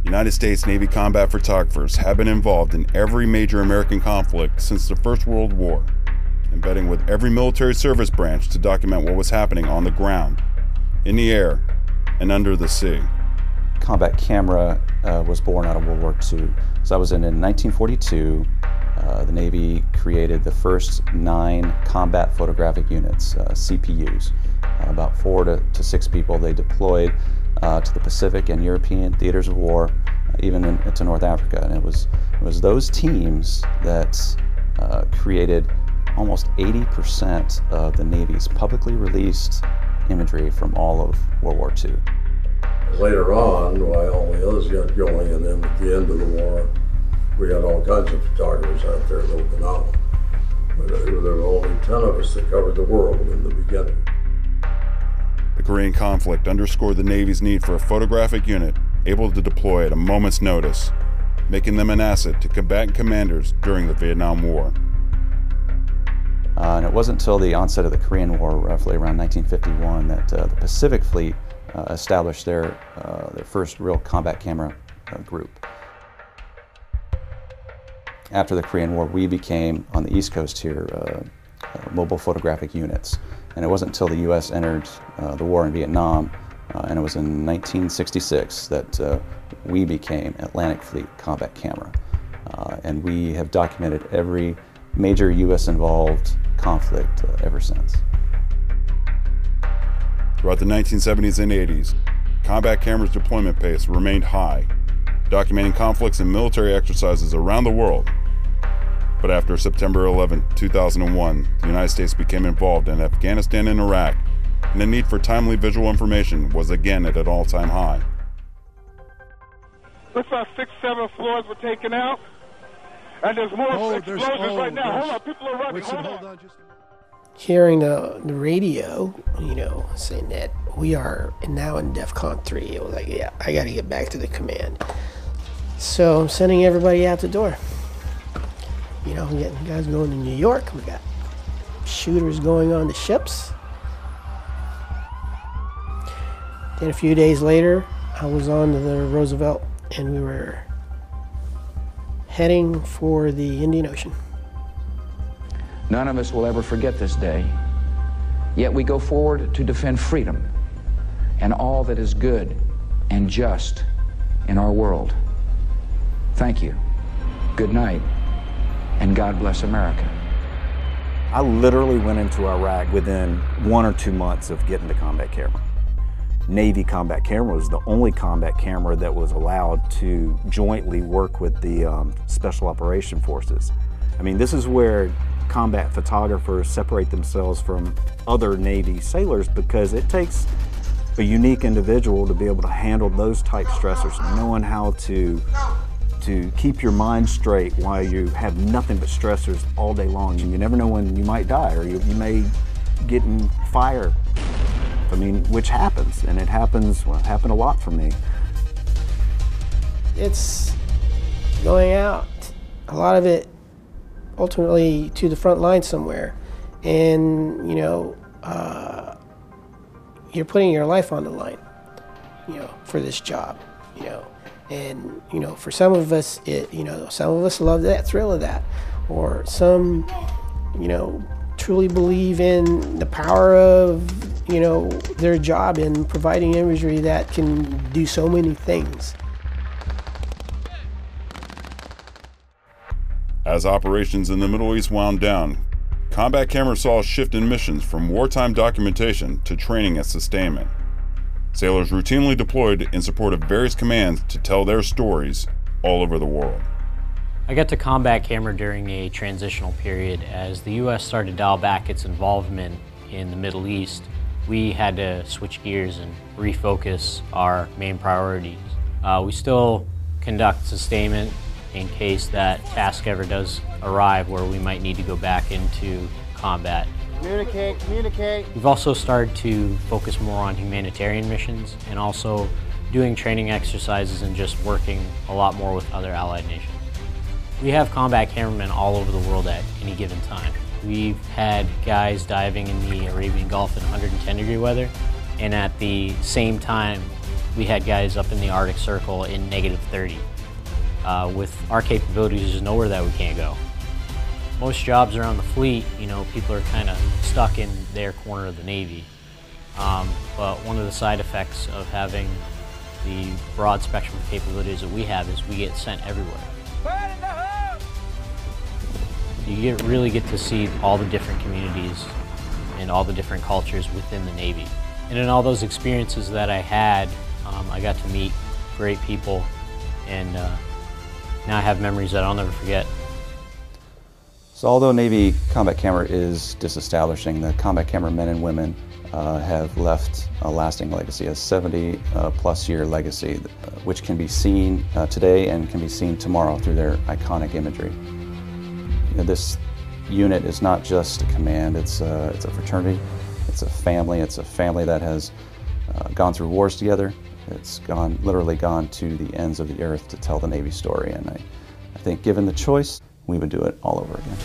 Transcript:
United States Navy combat photographers have been involved in every major American conflict since the First World War, embedding with every military service branch to document what was happening on the ground, in the air, and under the sea. Combat camera was born out of World War II. So that was in 1942. The Navy created the first 9 combat photographic units, CPUs. About 4 to 6 people they deployed to the Pacific and European theaters of war, even into North Africa. And it was those teams that created almost 80% of the Navy's publicly released imagery from all of World War II. Later on, while all the others got going, and then at the end of the war, we had all kinds of photographers out there looking out. But there were only 10 of us that covered the world in the beginning. The Korean conflict underscored the Navy's need for a photographic unit able to deploy at a moment's notice, making them an asset to combatant commanders during the Vietnam War. And it wasn't until the onset of the Korean War, roughly around 1951, that the Pacific Fleet established their first real combat camera group. After the Korean War, we became, on the East Coast here, mobile photographic units. And it wasn't until the U.S. entered the war in Vietnam, and it was in 1966 that we became Atlantic Fleet Combat Camera. And we have documented every major U.S.-involved conflict ever since. Throughout the 1970s and 80s, combat cameras' deployment pace remained high, documenting conflicts and military exercises around the world. But after September 11, 2001, the United States became involved in Afghanistan and Iraq, and the need for timely visual information was again at an all-time high. Looks like 6, 7 floors were taken out, and there's more explosions right now. Hold on, people are running. Hold on. Hearing the radio, saying that we are now in DEFCON 3, it was like, yeah, I got to get back to the command. So I'm sending everybody out the door. I'm getting guys going to New York. We got shooters going on the ships. Then a few days later, I was on to the Roosevelt, and we were heading for the Indian Ocean. None of us will ever forget this day, yet we go forward to defend freedom and all that is good and just in our world. Thank you, good night, and God bless America. I literally went into Iraq within 1 or 2 months of getting the combat camera. Navy combat camera was the only combat camera that was allowed to jointly work with the Special Operation Forces. I mean, this is where combat photographers separate themselves from other Navy sailors, because it takes a unique individual to be able to handle those type stressors, knowing how to keep your mind straight while you have nothing but stressors all day long. You never know when you might die, or you may get in fire. I mean, which happens, and it happens, well, it happened a lot for me. It's going out, a lot of it ultimately to the front line somewhere, and you're putting your life on the line, for this job, and for some of us, some of us love that thrill of that, or some, truly believe in the power of, their job in providing imagery that can do so many things. As operations in the Middle East wound down, combat cameras saw a shift in missions from wartime documentation to training and sustainment. Sailors routinely deployed in support of various commands to tell their stories all over the world. I got to combat camera during a transitional period. As the U.S. started to dial back its involvement in the Middle East, we had to switch gears and refocus our main priorities. We still conduct sustainment in case that task ever does arrive where we might need to go back into combat. Communicate. We've also started to focus more on humanitarian missions and also doing training exercises and just working a lot more with other allied nations. We have combat cameramen all over the world at any given time. We've had guys diving in the Arabian Gulf in 110-degree weather, and at the same time We had guys up in the Arctic Circle in -30. With our capabilities, there's nowhere that we can't go. Most jobs around the fleet, you know, people are kind of stuck in their corner of the Navy. But one of the side effects of having the broad spectrum of capabilities that we have is we get sent everywhere. You really get to see all the different communities and all the different cultures within the Navy. And in all those experiences that I had, I got to meet great people, and now I have memories that I'll never forget. So although Navy combat camera is disestablishing, the combat camera men and women have left a lasting legacy, a 70-plus year legacy, which can be seen today and can be seen tomorrow through their iconic imagery. You know, this unit is not just a command, it's a fraternity, it's a family that has gone through wars together. It's literally gone to the ends of the earth to tell the Navy story, and I think given the choice, we would do it all over again.